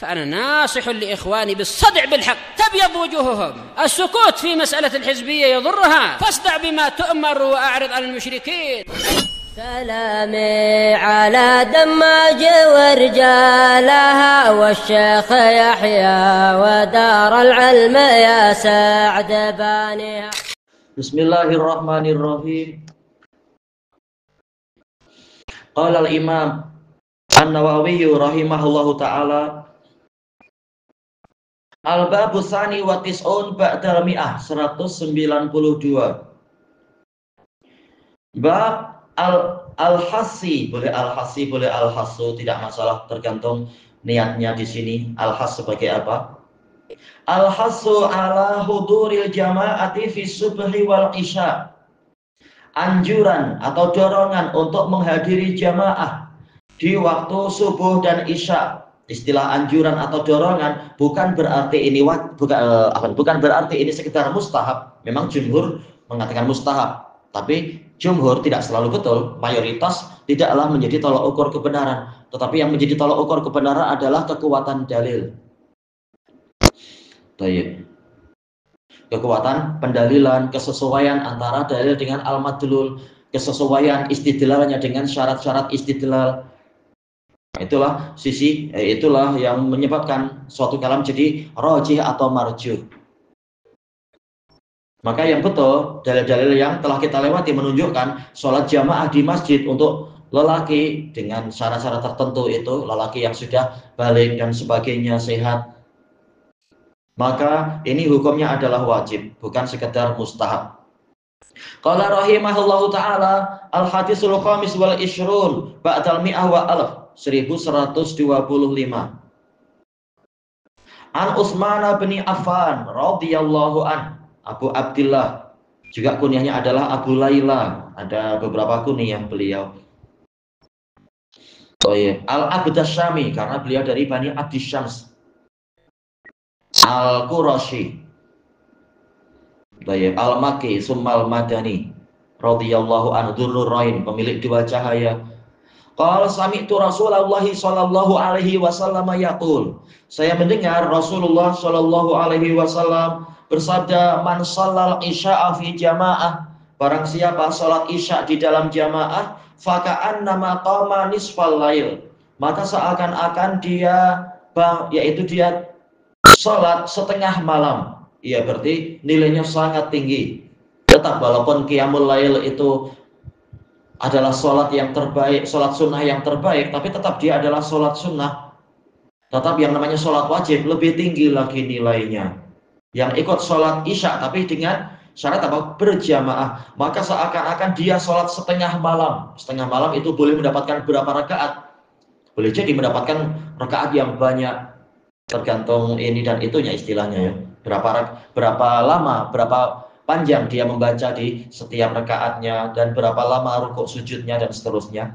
فأنا ناصح لإخواني بالصدع بالحق تبيض وجوههم. السكوت في مسألة الحزبية يضرها، فاصدع بما تؤمر وأعرض عن المشركين. سلامي على دماج ورجالها والشيخ يحيى ودار العلم يا سعد بانيها. Bismillahirrahmanirrahim. Qala al-Imam An-Nawawi rahimahullahu ta'ala, Al-Babu Tsani wa Tis'un ba'dal mi'ah, 192. Bab al-hassi, boleh al-hassi, boleh al-hassu, tidak masalah, tergantung niatnya di sini. Al-hass sebagai apa? Al-hassu ala huduril jama'ati fi subhi wal isya. Anjuran atau dorongan untuk menghadiri jamaah di waktu subuh dan isya. Istilah anjuran atau dorongan bukan berarti ini bukan berarti ini sekedar mustahab. Memang jumhur mengatakan mustahab, tapi jumhur tidak selalu betul. Mayoritas tidaklah menjadi tolak ukur kebenaran, tetapi yang menjadi tolak ukur kebenaran adalah kekuatan dalil. Baik. Kekuatan pendalilan, kesesuaian antara dalil dengan al-madlul, kesesuaian istidlalnya dengan syarat-syarat istidlal. Itulah itulah yang menyebabkan suatu kalam jadi rajih atau marjuh. Maka yang betul, dalil-dalil yang telah kita lewati menunjukkan sholat jamaah di masjid untuk lelaki dengan syarat-syarat tertentu, itu lelaki yang sudah balik dan sebagainya, sehat, maka ini hukumnya adalah wajib, bukan sekedar mustahab. Qala rahimahullahu ta'ala, al-hadisul khamis wal ishrun ba'dal mi'ah wa alf, 1125. An Utsman bin Affan radhiyallahu an, Abu Abdillah, juga kunyahnya adalah Abu Laila, ada beberapa kunyah beliau. Al-Abdasyami, karena beliau dari Bani Abdisyams. Al-Qurashi, Al-Makki, Summal Madani, radhiyallahu anhu, Dzurrurain, pemilik dua cahaya. Qala sami'tu Rasulullah sallallahu alaihi wasallam yaqul, saya mendengar Rasulullah sallallahu alaihi wasallam bersabda, man shallal isya'a fi jamaah, barang siapa salat isya di dalam jamaah, faka'annama qama nisfal lail, maka seakan-akan dia salat setengah malam. Ya, berarti nilainya sangat tinggi. Tetap walaupun qiyamul lail itu adalah sholat yang terbaik, sholat sunnah yang terbaik, tapi tetap dia adalah sholat sunnah. Tetap yang namanya sholat wajib lebih tinggi lagi nilainya. Yang ikut sholat isya tapi dengan syarat apa? Berjamaah. Maka seakan-akan dia sholat setengah malam. Setengah malam itu boleh mendapatkan berapa rakaat? Boleh jadi mendapatkan rakaat yang banyak, tergantung ini dan itunya istilahnya ya. Berapa lama, berapa panjang dia membaca di setiap rakaatnya, dan berapa lama rukuk sujudnya dan seterusnya.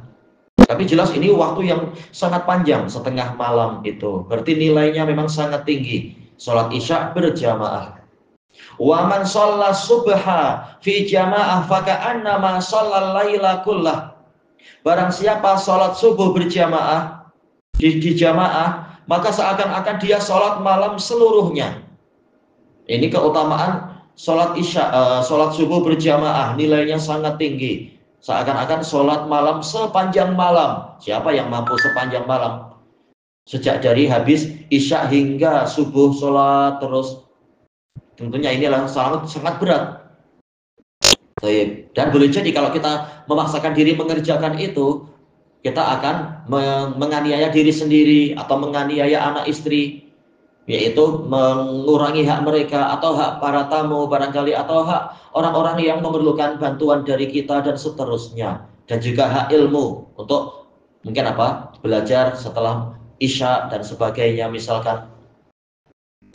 Tapi jelas ini waktu yang sangat panjang, setengah malam itu. Berarti nilainya memang sangat tinggi. Sholat isya berjamaah. Wa man shalla subha fi jamaah faka'annama shallal laila kullah. Barang siapa sholat subuh berjamaah di jamaah, maka seakan-akan dia sholat malam seluruhnya. Ini keutamaan sholat subuh berjamaah, nilainya sangat tinggi. Seakan-akan sholat malam sepanjang malam. Siapa yang mampu sepanjang malam? Sejak dari habis isya hingga subuh sholat terus. Tentunya inilah sangat berat. Dan boleh jadi kalau kita memaksakan diri mengerjakan itu, kita akan menganiaya diri sendiri atau menganiaya anak istri, yaitu mengurangi hak mereka atau hak para tamu barangkali, atau hak orang-orang yang memerlukan bantuan dari kita dan seterusnya. Dan juga hak ilmu untuk mungkin belajar setelah isya dan sebagainya misalkan.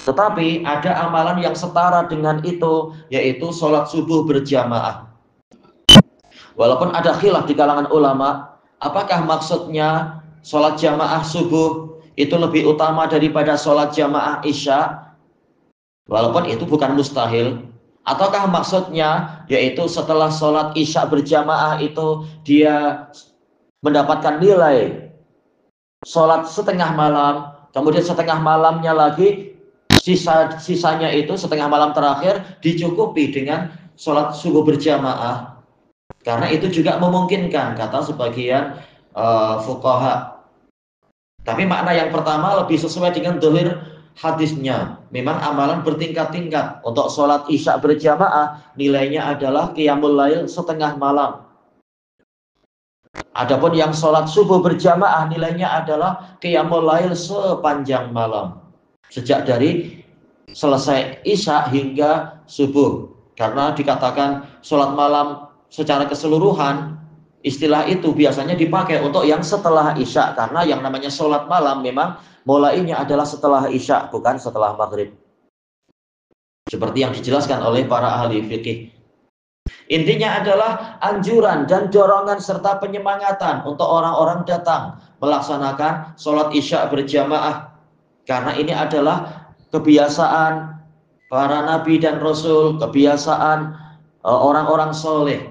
Tetapi ada amalan yang setara dengan itu, yaitu sholat subuh berjamaah. Walaupun ada khilaf di kalangan ulama, apakah maksudnya sholat jamaah subuh itu lebih utama daripada sholat jamaah isya, walaupun itu bukan mustahil, ataukah maksudnya yaitu setelah sholat isya berjamaah itu dia mendapatkan nilai sholat setengah malam, kemudian setengah malamnya lagi, sisanya itu setengah malam terakhir dicukupi dengan sholat subuh berjamaah. Karena itu juga memungkinkan, kata sebagian fuqaha. Tapi makna yang pertama lebih sesuai dengan dhahir hadisnya. Memang amalan bertingkat-tingkat. Untuk sholat isya berjamaah nilainya adalah qiyamul lail setengah malam. Adapun yang sholat subuh berjamaah nilainya adalah qiyamul lail sepanjang malam. Sejak dari selesai isya hingga subuh. Karena dikatakan sholat malam secara keseluruhan, istilah itu biasanya dipakai untuk yang setelah isya. Karena yang namanya sholat malam memang mulainya adalah setelah isya, bukan setelah maghrib. Seperti yang dijelaskan oleh para ahli fikih. Intinya adalah anjuran dan dorongan serta penyemangatan untuk orang-orang datang melaksanakan sholat isya berjamaah. Karena ini adalah kebiasaan para nabi dan rasul, kebiasaan orang-orang soleh.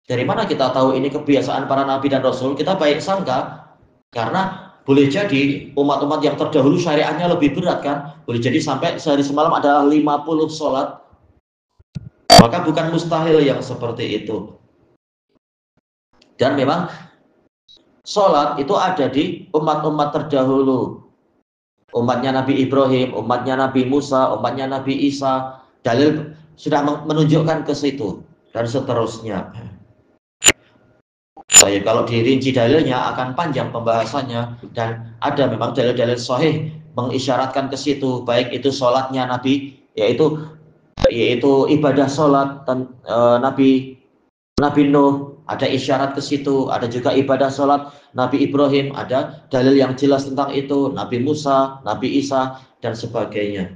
Dari mana kita tahu ini kebiasaan para nabi dan rasul? Kita baik sangka, karena boleh jadi umat-umat yang terdahulu syariatnya lebih berat kan? Boleh jadi sampai sehari semalam ada 50 sholat. Maka bukan mustahil yang seperti itu. Dan memang sholat itu ada di umat-umat terdahulu. Umatnya Nabi Ibrahim, umatnya Nabi Musa, umatnya Nabi Isa. Dalil sudah menunjukkan ke situ. Dan seterusnya. Kalau dirinci dalilnya akan panjang pembahasannya, dan ada memang dalil-dalil sahih mengisyaratkan ke situ, baik itu sholatnya Nabi, yaitu ibadah sholat Nabi Nuh, ada isyarat ke situ. Ada juga ibadah sholat Nabi Ibrahim, ada dalil yang jelas tentang itu. Nabi Musa, Nabi Isa, dan sebagainya.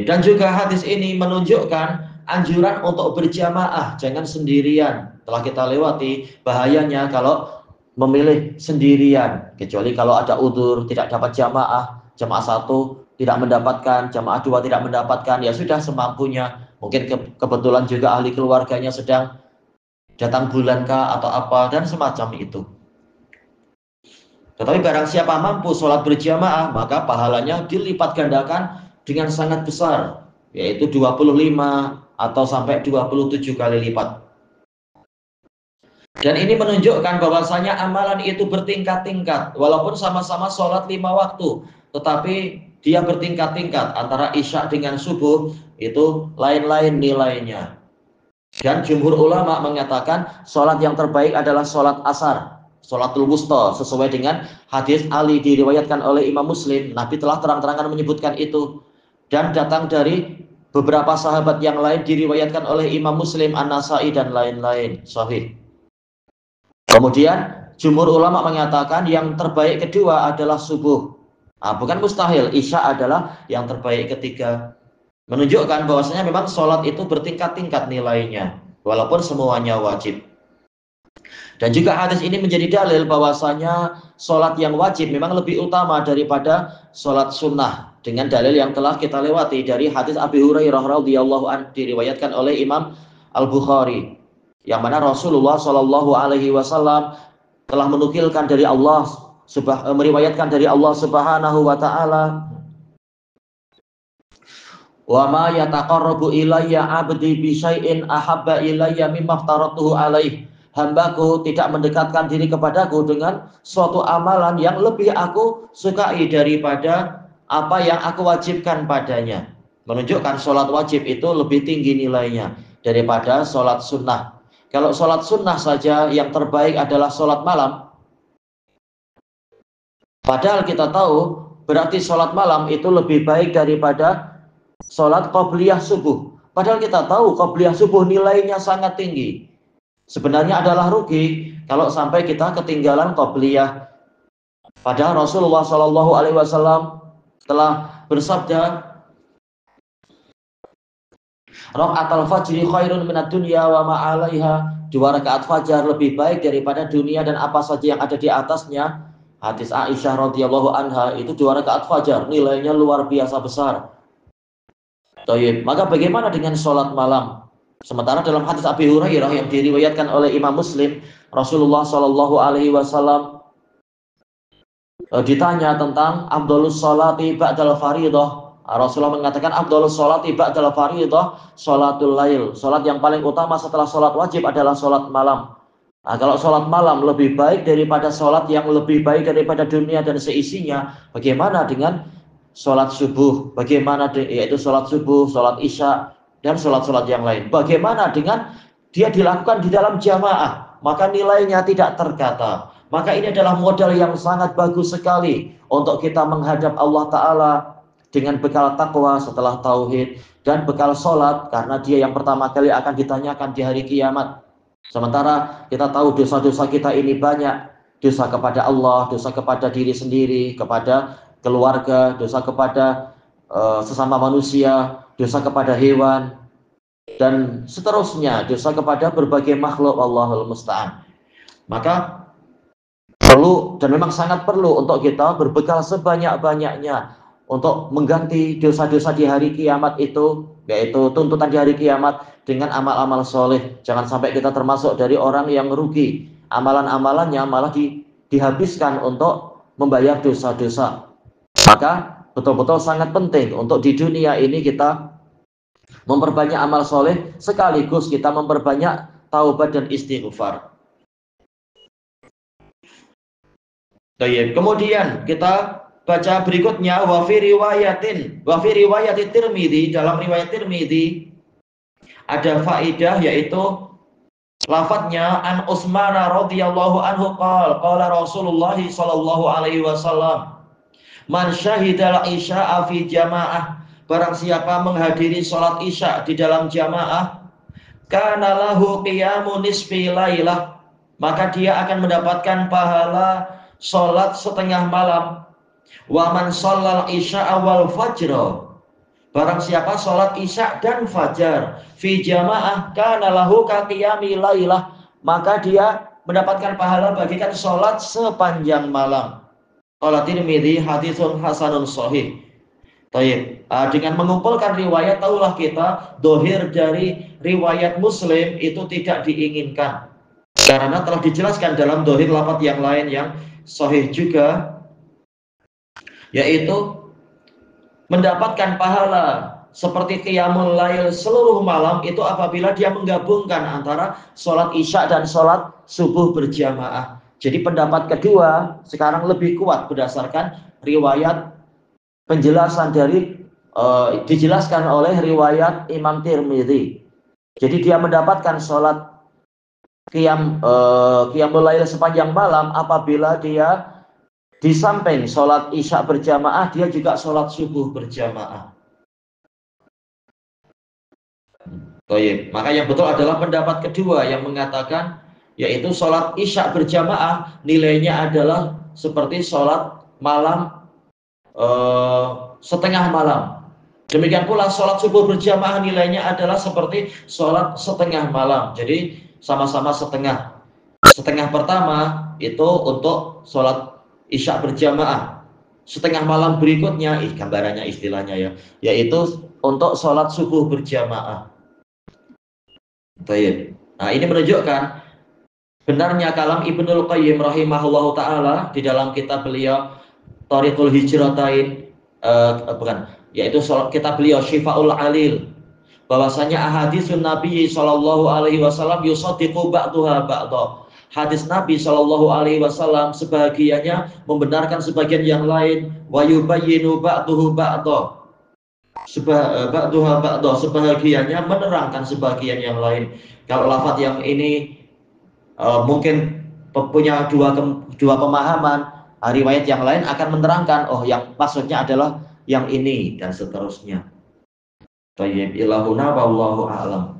Dan juga hadis ini menunjukkan anjuran untuk berjamaah, jangan sendirian. Telah kita lewati bahayanya kalau memilih sendirian, kecuali kalau ada udzur tidak dapat jamaah, jamaah 1 tidak mendapatkan, jamaah 2 tidak mendapatkan, ya sudah semampunya. Mungkin kebetulan juga ahli keluarganya sedang datang bulankah atau apa, dan semacam itu. Tetapi barang siapa mampu sholat berjamaah, maka pahalanya dilipat gandakan dengan sangat besar, yaitu 25 atau sampai 27 kali lipat. Dan ini menunjukkan bahwasanya amalan itu bertingkat-tingkat. Walaupun sama-sama sholat 5 waktu, tetapi dia bertingkat-tingkat. Antara isya dengan subuh itu lain-lain nilainya. Dan jumhur ulama mengatakan sholat yang terbaik adalah sholat asar, sholatul wusta, sesuai dengan hadis Ali diriwayatkan oleh Imam Muslim. Nabi telah terang-terangan menyebutkan itu. Dan datang dari beberapa sahabat yang lain diriwayatkan oleh Imam Muslim, An-Nasai, dan lain-lain. Sahih. Kemudian jumhur ulama mengatakan yang terbaik kedua adalah subuh. Bukan mustahil, isya adalah yang terbaik ketiga. Menunjukkan bahwasanya memang sholat itu bertingkat-tingkat nilainya, walaupun semuanya wajib. Dan juga hadis ini menjadi dalil bahwasanya sholat yang wajib memang lebih utama daripada sholat sunnah, dengan dalil yang telah kita lewati dari hadis Abi Hurairah radhiyallahu anhu diriwayatkan oleh Imam Al-Bukhari, yang mana Rasulullah Shallallahu Alaihi Wasallam telah menukilkan dari Allah, meriwayatkan dari Allah Subhanahu Wa Taala, wa ma yataqarrabu ilayya abdi bi syai'in ahabba ilayya mimma aftaratuhu alaih. Hambaku tidak mendekatkan diri kepadaku dengan suatu amalan yang lebih aku sukai daripada apa yang aku wajibkan padanya. Menunjukkan sholat wajib itu lebih tinggi nilainya daripada sholat sunnah. Kalau sholat sunnah saja yang terbaik adalah sholat malam, padahal kita tahu berarti sholat malam itu lebih baik daripada sholat qobliyah subuh. Padahal kita tahu qobliyah subuh nilainya sangat tinggi. Sebenarnya adalah rugi kalau sampai kita ketinggalan qobliyah. Padahal Rasulullah Shallallahu Alaihi Wasallam telah bersabda, "Rakaatul fajri khairun minad dunya wa ma 'alaiha." 2 rakaat fajar lebih baik daripada dunia dan apa saja yang ada di atasnya. Hadis Aisyah radhiyallahu anha, itu 2 rakaat fajar nilainya luar biasa besar. Maka bagaimana dengan sholat malam? Sementara dalam hadis Abi Hurairah yang diriwayatkan oleh Imam Muslim, Rasulullah Shallallahu Alaihi Wasallam ditanya tentang afdhalus sholati ba'dal fariidhah. Rasulullah mengatakan afdhalus sholati ba'dal fariidhah sholatul lail. Salat yang paling utama setelah salat wajib adalah salat malam. Nah, kalau salat malam lebih baik daripada salat yang lebih baik daripada dunia dan seisinya, bagaimana dengan salat subuh? Bagaimana yaitu salat subuh, salat isya dan salat-salat yang lain? Bagaimana dengan dia dilakukan di dalam jamaah? Maka nilainya tidak terkata. Maka ini adalah modal yang sangat bagus sekali untuk kita menghadap Allah Ta'ala dengan bekal takwa setelah tauhid dan bekal sholat, karena dia yang pertama kali akan ditanyakan di hari kiamat. Sementara kita tahu dosa-dosa kita ini banyak, dosa kepada Allah, dosa kepada diri sendiri, kepada keluarga, dosa kepada sesama manusia, dosa kepada hewan, dan seterusnya, dosa kepada berbagai makhluk. Allahul musta'an. Maka perlu dan memang sangat perlu untuk kita berbekal sebanyak-banyaknya untuk mengganti dosa-dosa di hari kiamat itu, yaitu tuntutan di hari kiamat dengan amal-amal soleh. Jangan sampai kita termasuk dari orang yang rugi. Amalan-amalannya malah dihabiskan untuk membayar dosa-dosa. Maka betul-betul sangat penting untuk di dunia ini kita memperbanyak amal soleh, sekaligus kita memperbanyak taubat dan istighfar. Kemudian kita baca berikutnya, wa fi riwayati Tirmidzi, dalam riwayat Tirmidzi ada faidah, yaitu lafadznya an Utsman radhiyallahu anhu qala Rasulullah sallallahu alaihi wasallam, man syahidal isya'a fi jamaah, barang siapa menghadiri salat isya di dalam jamaah, kana lahu qiyamu nisfi lailah, maka dia akan mendapatkan pahala salat setengah malam. Wa man shallal isya'a wal fajr, barang siapa salat isya dan fajar fi jamaah, kana lahu ka qiyami lailah, maka dia mendapatkan pahala bagikan salat sepanjang malam. Qala Tirmidzi haditsun hasanun shahih. Baik, dengan mengumpulkan riwayat, tahulah kita dohir dari riwayat Muslim itu tidak diinginkan, karena telah dijelaskan dalam dohir lafaz yang lain yang sahih juga, yaitu mendapatkan pahala seperti qiyamul lail seluruh malam itu apabila dia menggabungkan antara sholat isya dan sholat subuh berjamaah. Jadi pendapat kedua sekarang lebih kuat berdasarkan riwayat penjelasan dari dijelaskan oleh riwayat Imam Tirmidzi. Jadi dia mendapatkan sholat qiyamul lail sepanjang malam apabila dia di samping sholat isya berjamaah, dia juga sholat subuh berjamaah. Baik, maka yang betul adalah pendapat kedua yang mengatakan, yaitu sholat isya berjamaah nilainya adalah seperti sholat malam setengah malam. Demikian pula sholat subuh berjamaah nilainya adalah seperti sholat setengah malam. Jadi sama-sama setengah. Setengah pertama itu untuk sholat isya berjamaah. Setengah malam berikutnya, gambarannya istilahnya ya, yaitu untuk sholat subuh berjamaah. Baik. Nah, ini menunjukkan benarnya kalam Ibnul Qayyim rahimahullahu taala di dalam kitab beliau Thariqul Hijratain, yaitu kitab beliau Syifaul Alil, bahwasanya ahadisun Nabi sallallahu alaihi wasallam yusaddiqu ba'daha ba'dha. Hadis Nabi sallallahu alaihi wasallam sebagiannya membenarkan sebagian yang lain, wa yubayyinu ba'dahu ba'dha. Sebagiannya menerangkan sebagian yang lain. Kalau lafaz yang ini mungkin punya dua pemahaman, riwayat yang lain akan menerangkan, oh yang maksudnya adalah yang ini dan seterusnya. Tayyib ilahuna wallahu a'lam.